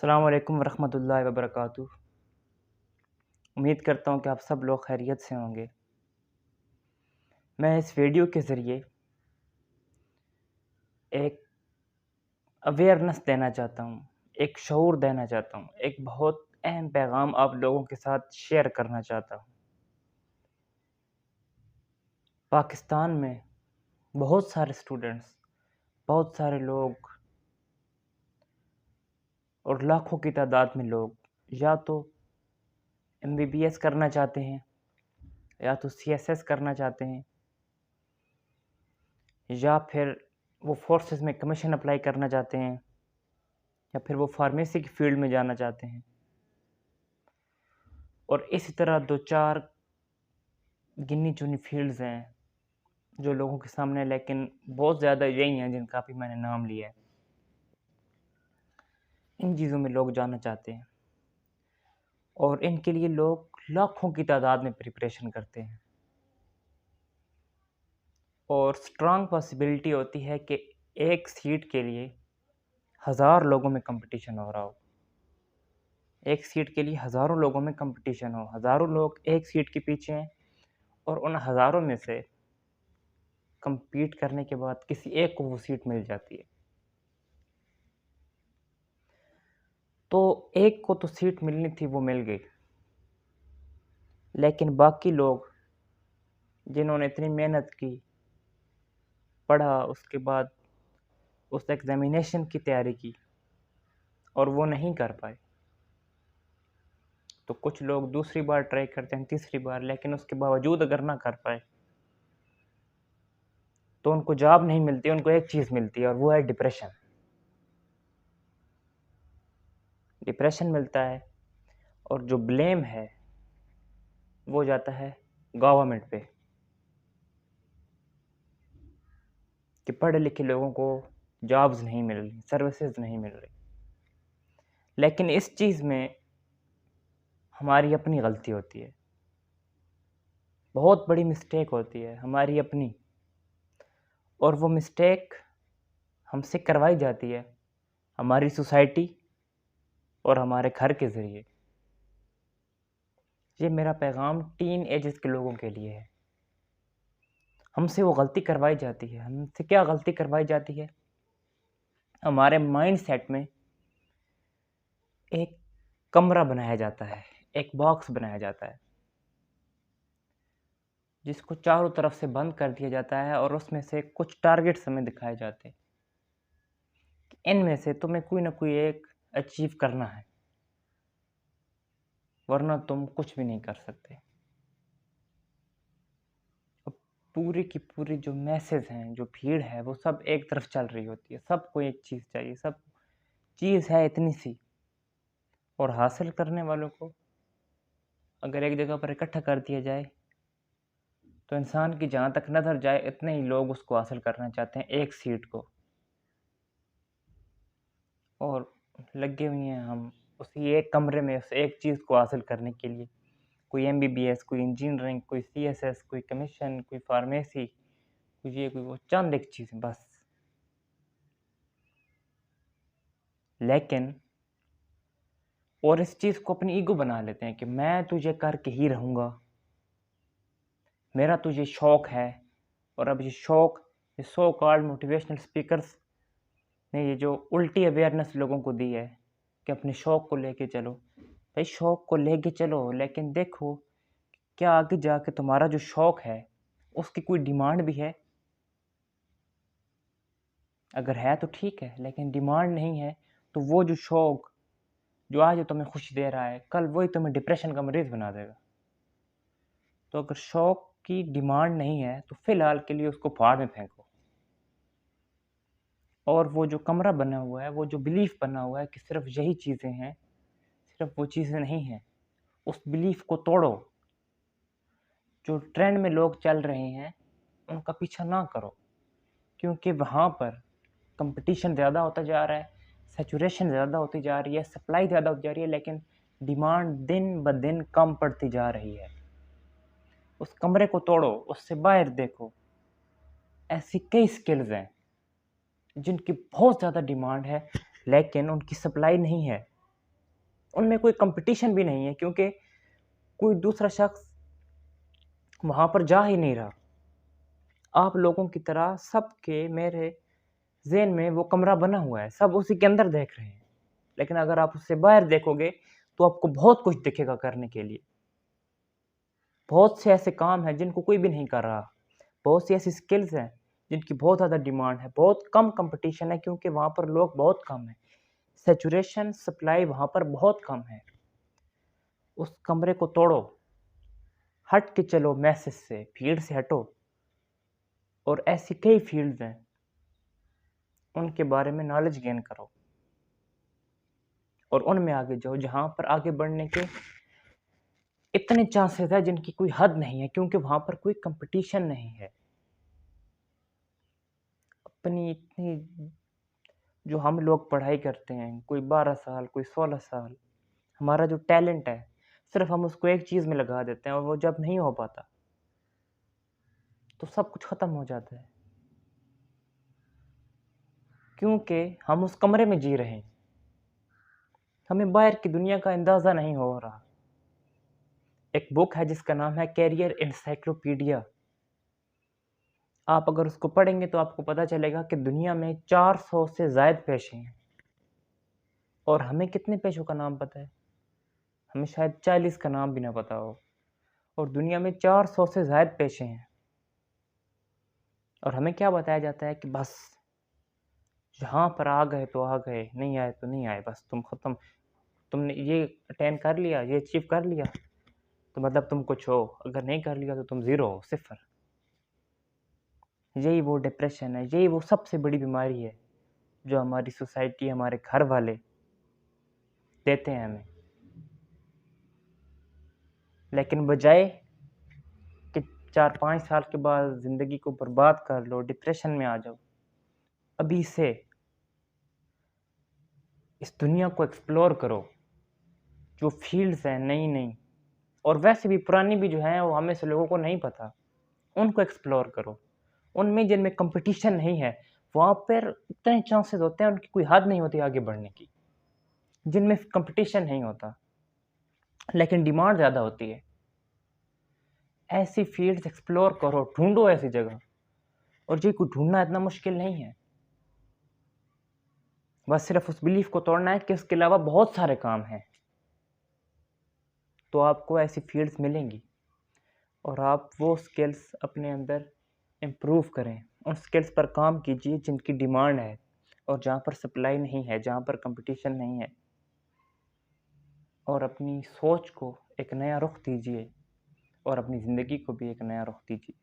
अस्सलाम वालेकुम वरहमतुल्लाहि वबरकातुह। उम्मीद करता हूँ कि आप सब लोग खैरियत से होंगे। मैं इस वीडियो के ज़रिए एक अवेयरनेस देना चाहता हूँ, एक शऊर देना चाहता हूँ, एक बहुत अहम पैगाम आप लोगों के साथ शेयर करना चाहता हूँ। पाकिस्तान में बहुत सारे स्टूडेंट्स, बहुत सारे लोग और लाखों की तादाद में लोग या तो एमबीबीएस करना चाहते हैं, या तो सीएसएस करना चाहते हैं, या फिर वो फोर्सेस में कमीशन अप्लाई करना चाहते हैं, या फिर वो फार्मेसी की फ़ील्ड में जाना चाहते हैं। और इसी तरह 2-4 गिनी-चुनी फ़ील्ड्स हैं, जो लोगों के सामने, लेकिन बहुत ज़्यादा यही हैं जिनका अभी मैंने नाम लिया है। इन चीज़ों में लोग जाना चाहते हैं और इनके लिए लोग लाखों की तादाद में प्रिपरेशन करते हैं। और स्ट्रॉन्ग पॉसिबिलिटी होती है कि एक सीट के लिए 1000 लोगों में कॉम्पिटिशन हो रहा हो। एक सीट के लिए हज़ारों लोगों में कॉम्पिटिशन हो, हज़ारों लोग एक सीट के पीछे हैं और उन हज़ारों में से कम्पीट करने के बाद किसी एक को वो सीट मिल जाती है। तो एक को तो सीट मिलनी थी, वो मिल गई। लेकिन बाकी लोग जिन्होंने इतनी मेहनत की, पढ़ा, उसके बाद उस एग्ज़ामिनेशन की तैयारी की और वो नहीं कर पाए। तो कुछ लोग दूसरी बार ट्राई करते हैं, तीसरी बार, लेकिन उसके बावजूद अगर ना कर पाए, तो उनको जॉब नहीं मिलती, उनको एक चीज़ मिलती है और वो है डिप्रेशन। डिप्रेशन मिलता है और जो ब्लेम है, वो जाता है गवर्नमेंट पे कि पढ़े लिखे लोगों को जॉब्स नहीं मिल रही, सर्विसेज नहीं मिल रही। लेकिन इस चीज़ में हमारी अपनी गलती होती है, बहुत बड़ी मिस्टेक होती है हमारी अपनी। और वो मिस्टेक हमसे करवाई जाती है हमारी सोसाइटी और हमारे घर के ज़रिए। ये मेरा पैगाम टीन एजेस के लोगों के लिए है। हमसे वो गलती करवाई जाती है। हमसे क्या गलती करवाई जाती है? हमारे माइंडसेट में एक कमरा बनाया जाता है, एक बॉक्स बनाया जाता है, जिसको चारों तरफ से बंद कर दिया जाता है और उसमें से कुछ टारगेट्स हमें दिखाए जाते हैं कि इनमें से तुम्हें कोई ना कोई एक अचीव करना है, वरना तुम कुछ भी नहीं कर सकते। अब पूरी की पूरी जो मैसेज हैं, जो भीड़ है, वो सब एक तरफ चल रही होती है। सबको एक चीज़ चाहिए, सब चीज़ है इतनी सी, और हासिल करने वालों को अगर एक जगह पर इकट्ठा कर दिया जाए, तो इंसान की जहाँ तक नज़र जाए इतने ही लोग उसको हासिल करना चाहते हैं, एक सीट को। और लगे हुए हैं हम उसी एक कमरे में उस एक चीज़ को हासिल करने के लिए। कोई एमबीबीएस, कोई इंजीनियरिंग, कोई सीएसएस, कोई कमीशन, कोई फार्मेसी, कोई ये, कोई वो, चंद एक चीज़ बस। लेकिन और इस चीज़ को अपनी ईगो बना लेते हैं कि मैं तो ये करके ही रहूँगा, मेरा तो ये शौक़ है। और अब ये शौक़, ये सो कॉल्ड मोटिवेशनल स्पीकर्स ने ये जो उल्टी अवेयरनेस लोगों को दी है कि अपने शौक़ को लेके चलो। भाई शौक़ को लेके चलो, लेकिन देखो क्या आगे जाके तुम्हारा जो शौक़ है उसकी कोई डिमांड भी है? अगर है तो ठीक है, लेकिन डिमांड नहीं है तो वो जो शौक़ जो आज तुम्हें खुशी दे रहा है, कल वही तुम्हें डिप्रेशन का मरीज़ बना देगा। तो अगर शौक़ की डिमांड नहीं है तो फ़िलहाल के लिए उसको फाड़ में फेंको। और वो जो कमरा बना हुआ है, वो जो बिलीफ़ बना हुआ है कि सिर्फ़ यही चीज़ें हैं, सिर्फ़ वो चीज़ें नहीं हैं, उस बिलीफ़ को तोड़ो। जो ट्रेंड में लोग चल रहे हैं, उनका पीछा ना करो, क्योंकि वहाँ पर कॉम्पिटिशन ज़्यादा होता जा रहा है, सैचुरेशन ज़्यादा होती जा रही है, सप्लाई ज़्यादा होती जा रही है, लेकिन डिमांड दिन-ब-दिन कम पड़ती जा रही है। उस कमरे को तोड़ो, उससे बाहर देखो। ऐसी कई स्किल्स हैं, जिनकी बहुत ज़्यादा डिमांड है, लेकिन उनकी सप्लाई नहीं है। उनमें कोई कंपटीशन भी नहीं है, क्योंकि कोई दूसरा शख्स वहाँ पर जा ही नहीं रहा। आप लोगों की तरह सबके मेरे ज़हन में वो कमरा बना हुआ है, सब उसी के अंदर देख रहे हैं। लेकिन अगर आप उससे बाहर देखोगे, तो आपको बहुत कुछ दिखेगा करने के लिए। बहुत से ऐसे काम हैं जिनको कोई भी नहीं कर रहा। बहुत सी ऐसी स्किल्स हैं जिनकी बहुत ज़्यादा डिमांड है, बहुत कम कंपटीशन है, क्योंकि वहाँ पर लोग बहुत कम हैं। सैचुरेशन सप्लाई वहाँ पर बहुत कम है। उस कमरे को तोड़ो, हट के चलो मैसेज से, भीड़ से हटो, और ऐसी कई फील्ड्स हैं, उनके बारे में नॉलेज गेन करो और उनमें आगे जाओ, जहाँ पर आगे बढ़ने के इतने चांसेस है जिनकी कोई हद नहीं है, क्योंकि वहाँ पर कोई कंपटीशन नहीं है। अपनी इतनी जो हम लोग पढ़ाई करते हैं, कोई 12 साल, कोई 16 साल, हमारा जो टैलेंट है, सिर्फ हम उसको एक चीज़ में लगा देते हैं, और वो जब नहीं हो पाता, तो सब कुछ ख़त्म हो जाता है। क्योंकि हम उस कमरे में जी रहे हैं, हमें बाहर की दुनिया का अंदाज़ा नहीं हो रहा। एक बुक है जिसका नाम है कैरियर एनसाइक्लोपीडिया। आप अगर उसको पढ़ेंगे तो आपको पता चलेगा कि दुनिया में 400 से ज़ायद पेशे हैं, और हमें कितने पेशों का नाम पता है? हमें शायद 40 का नाम भी ना पता हो, और दुनिया में 400 से ज़ायद पेशे हैं, और हमें क्या बताया जाता है कि बस यहाँ पर आ गए तो आ गए, नहीं आए तो नहीं आए, बस तुम ख़त्म, तुमने ये अटेन कर लिया, ये अचीव कर लिया, तो मतलब तुम कुछ हो, अगर नहीं कर लिया तो तुम ज़ीरो हो, सिफ़र। यही वो डिप्रेशन है, यही वो सबसे बड़ी बीमारी है जो हमारी सोसाइटी, हमारे घर वाले देते हैं हमें। लेकिन बजाय कि 4-5 साल के बाद ज़िंदगी को बर्बाद कर लो, डिप्रेशन में आ जाओ, अभी से इस दुनिया को एक्सप्लोर करो। जो फ़ील्ड्स हैं नई-नई, और वैसे भी पुरानी भी जो हैं, वो हमें से लोगों को नहीं पता, उनको एक्सप्लोर करो। उनमें जिनमें कॉम्पिटिशन नहीं है, वहाँ पर इतने चांसेस होते हैं, उनकी कोई हद नहीं होती आगे बढ़ने की। जिनमें कॉम्पिटिशन नहीं होता, लेकिन डिमांड ज़्यादा होती है, ऐसी फ़ील्ड्स एक्सप्लोर करो, ढूँढो ऐसी जगह, और ये को ढूँढना इतना मुश्किल नहीं है। बस सिर्फ़ उस बिलीफ को तोड़ना है कि उसके अलावा बहुत सारे काम हैं। तो आपको ऐसी फ़ील्ड्स मिलेंगी, और आप वो स्किल्स अपने अंदर इम्प्रूव करें। उन स्किल्स पर काम कीजिए जिनकी डिमांड है, और जहाँ पर सप्लाई नहीं है, जहाँ पर कॉम्पिटिशन नहीं है, और अपनी सोच को एक नया रुख दीजिए, और अपनी ज़िंदगी को भी एक नया रुख दीजिए।